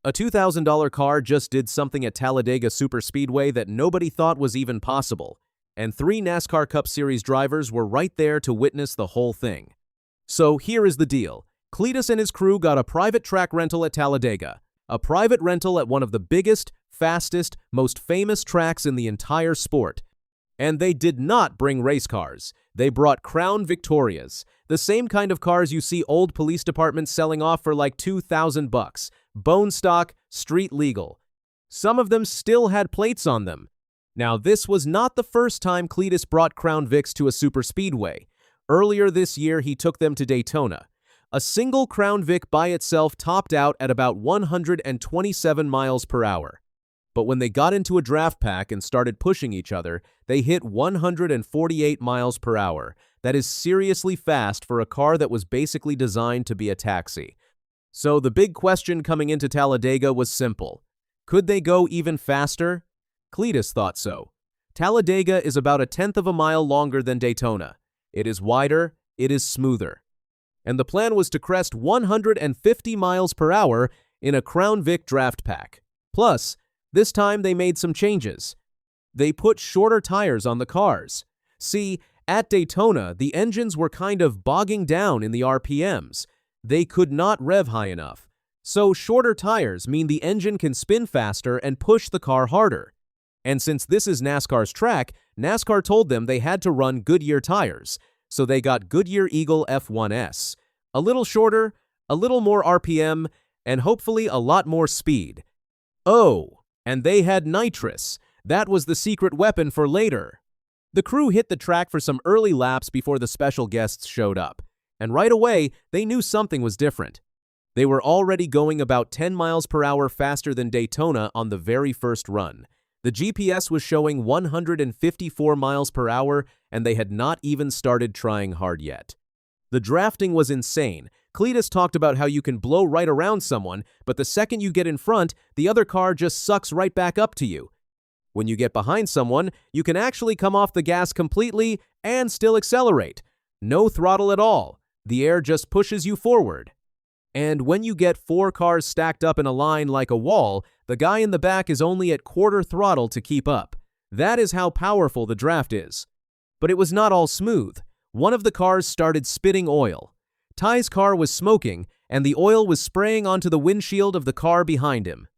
A $2,000 car just did something at Talladega Superspeedway that nobody thought was even possible, and 3 NASCAR Cup Series drivers were right there to witness the whole thing. So here is the deal. Cleetus and his crew got a private track rental at Talladega, a private rental at one of the biggest, fastest, most famous tracks in the entire sport. And they did not bring race cars. They brought Crown Victorias, the same kind of cars you see old police departments selling off for like $2,000. Bone stock, street legal. Some of them still had plates on them. Now, this was not the first time Cleetus brought Crown Vics to a superspeedway. Earlier this year, he took them to Daytona. A single Crown Vic by itself topped out at about 127 miles per hour. But when they got into a draft pack and started pushing each other, they hit 148 miles per hour. That is seriously fast for a car that was basically designed to be a taxi. So the big question coming into Talladega was simple. Could they go even faster? Cleetus thought so. Talladega is about 1/10 of a mile longer than Daytona. It is wider, it is smoother. And the plan was to crest 150 miles per hour in a Crown Vic draft pack. Plus, this time they made some changes. They put shorter tires on the cars. See, at Daytona, the engines were kind of bogging down in the RPMs. They could not rev high enough. So shorter tires mean the engine can spin faster and push the car harder. And since this is NASCAR's track, NASCAR told them they had to run Goodyear tires. So they got Goodyear Eagle F1S. A little shorter, a little more RPM, and hopefully a lot more speed. Oh, and they had Nitrous. That was the secret weapon for later. The crew hit the track for some early laps before the special guests showed up. And right away, they knew something was different. They were already going about 10 miles per hour faster than Daytona on the very first run. The GPS was showing 154 miles per hour, and they had not even started trying hard yet. The drafting was insane. Cleetus talked about how you can blow right around someone, but the second you get in front, the other car just sucks right back up to you. When you get behind someone, you can actually come off the gas completely and still accelerate. No throttle at all. The air just pushes you forward. And when you get 4 cars stacked up in a line like a wall, the guy in the back is only at quarter throttle to keep up. That is how powerful the draft is. But it was not all smooth. One of the cars started spitting oil. Ty's car was smoking, and the oil was spraying onto the windshield of the car behind him.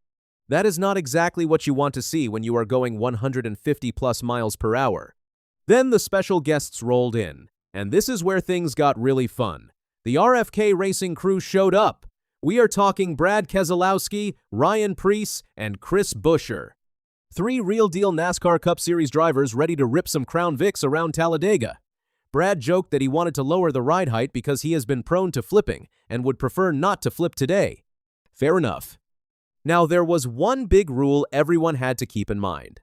That is not exactly what you want to see when you are going 150+ miles per hour. Then the special guests rolled in. And this is where things got really fun. The RFK Racing crew showed up. We are talking Brad Keselowski, Ryan Preece, and Chris Buescher. 3 real-deal NASCAR Cup Series drivers ready to rip some Crown Vics around Talladega. Brad joked that he wanted to lower the ride height because he has been prone to flipping and would prefer not to flip today. Fair enough. Now, there was one big rule everyone had to keep in mind.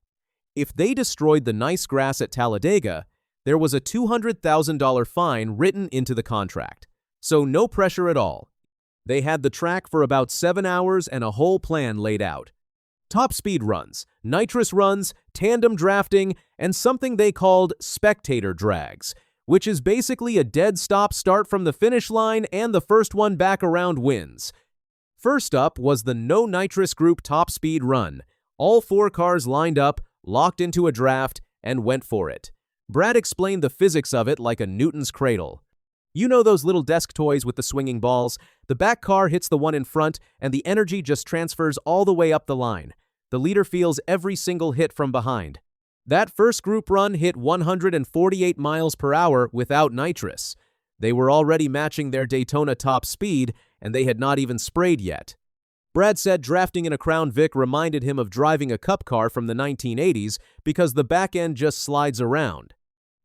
If they destroyed the nice grass at Talladega, there was a $200,000 fine written into the contract. So no pressure at all. They had the track for about 7 hours and a whole plan laid out. Top speed runs, nitrous runs, tandem drafting, and something they called spectator drags, which is basically a dead stop start from the finish line and the first one back around wins. First up was the no nitrous group top speed run. All 4 cars lined up, locked into a draft, and went for it. Brad explained the physics of it like a Newton's cradle. You know those little desk toys with the swinging balls? The back car hits the one in front, and the energy just transfers all the way up the line. The leader feels every single hit from behind. That first group run hit 148 miles per hour without nitrous. They were already matching their Daytona top speed, and they had not even sprayed yet. Brad said drafting in a Crown Vic reminded him of driving a cup car from the 1980s because the back end just slides around.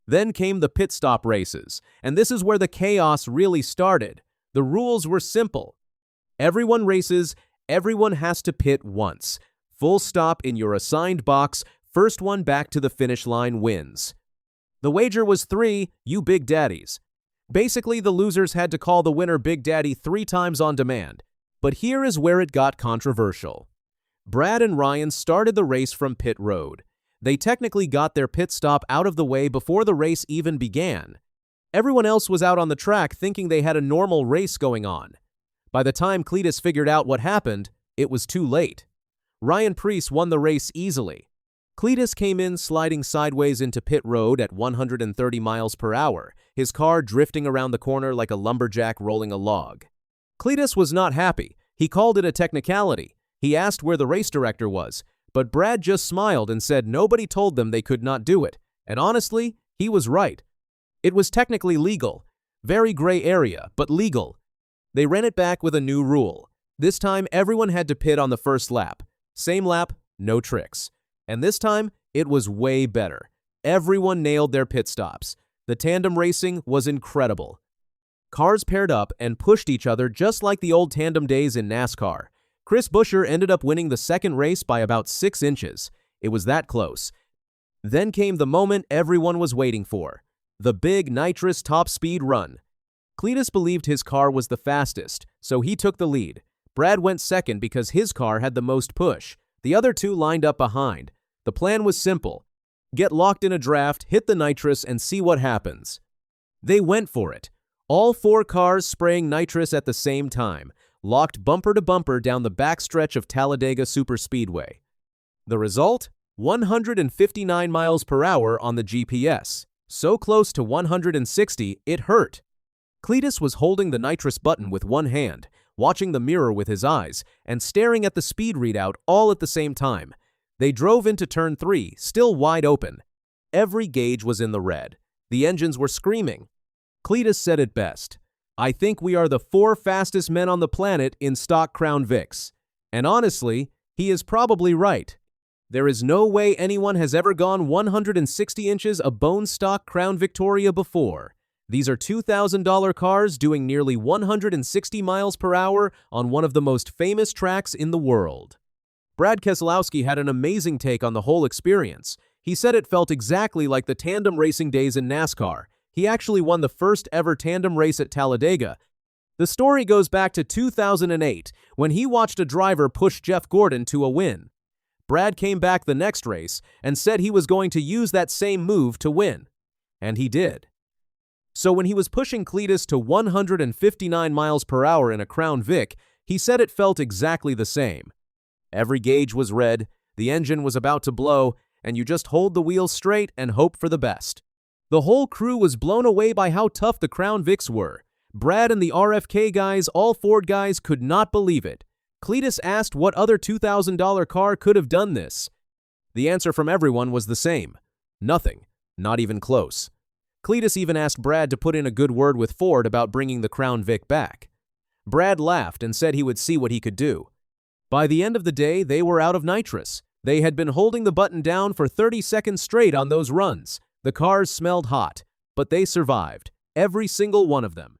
Then came the pit stop races, and this is where the chaos really started. The rules were simple. Everyone races, everyone has to pit once. Full stop in your assigned box, first one back to the finish line wins. The wager was 3, you big daddies. Basically, the losers had to call the winner Big Daddy 3 times on demand. But here is where it got controversial. Brad and Ryan started the race from pit road. They technically got their pit stop out of the way before the race even began. Everyone else was out on the track thinking they had a normal race going on. By the time Cleetus figured out what happened, it was too late. Ryan Preece won the race easily. Cleetus came in sliding sideways into pit road at 130 miles per hour, his car drifting around the corner like a lumberjack rolling a log. Cleetus was not happy. He called it a technicality. He asked where the race director was, but Brad just smiled and said nobody told them they could not do it. And honestly, he was right. It was technically legal. Very gray area, but legal. They ran it back with a new rule. This time, everyone had to pit on the first lap. Same lap, no tricks. And this time, it was way better. Everyone nailed their pit stops. The tandem racing was incredible. Cars paired up and pushed each other just like the old tandem days in NASCAR. Chris Buescher ended up winning the second race by about 6 inches. It was that close. Then came the moment everyone was waiting for. The big Nitrous top speed run. Cleetus believed his car was the fastest, so he took the lead. Brad went second because his car had the most push. The other two lined up behind. The plan was simple. Get locked in a draft, hit the nitrous, and see what happens. They went for it. All 4 cars spraying nitrous at the same time, locked bumper to bumper down the backstretch of Talladega Superspeedway. The result? 159 miles per hour on the GPS. So close to 160, it hurt. Cleetus was holding the nitrous button with one hand, watching the mirror with his eyes, and staring at the speed readout all at the same time. They drove into turn 3, still wide open. Every gauge was in the red. The engines were screaming. Cleetus said it best. "I think we are the 4 fastest men on the planet in stock Crown Vics." And honestly, he is probably right. There is no way anyone has ever gone 160 inches of bone stock Crown Victoria before. These are $2,000 cars doing nearly 160 miles per hour on one of the most famous tracks in the world. Brad Keselowski had an amazing take on the whole experience. He said it felt exactly like the tandem racing days in NASCAR. He actually won the first ever tandem race at Talladega. The story goes back to 2008, when he watched a driver push Jeff Gordon to a win. Brad came back the next race and said he was going to use that same move to win. And he did. So when he was pushing Cleetus to 159 miles per hour in a Crown Vic, he said it felt exactly the same. Every gauge was red, the engine was about to blow, and you just hold the wheels straight and hope for the best. The whole crew was blown away by how tough the Crown Vics were. Brad and the RFK guys, all Ford guys, could not believe it. Cleetus asked what other $2,000 car could have done this. The answer from everyone was the same. Nothing. Not even close. Cleetus even asked Brad to put in a good word with Ford about bringing the Crown Vic back. Brad laughed and said he would see what he could do. By the end of the day, they were out of nitrous. They had been holding the button down for 30 seconds straight on those runs. The cars smelled hot, but they survived, every single one of them.